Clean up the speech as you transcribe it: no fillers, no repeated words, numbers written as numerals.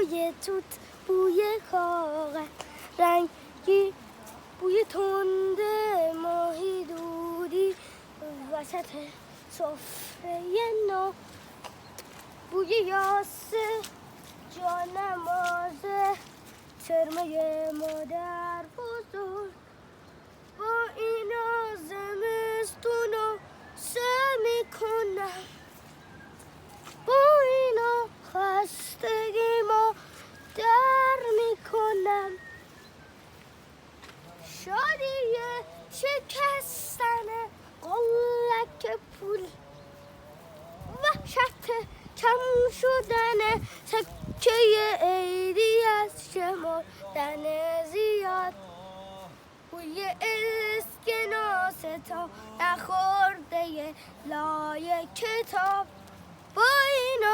بوی توت، بوی کاغذ رنگی، بوی تند ماهی دودی وسط سفره نو، بوی یاسه جانمازه چرمه مادر بزرگ. با اینا زمستونو سه میکنم، با اینا خستگی ما در میکنم. شادی شکستن قلک پول، وحشت کم شدن سکه عیدی از شمردن زیاد، بوی اسکناس تا نخورده لای کتاب. با اینا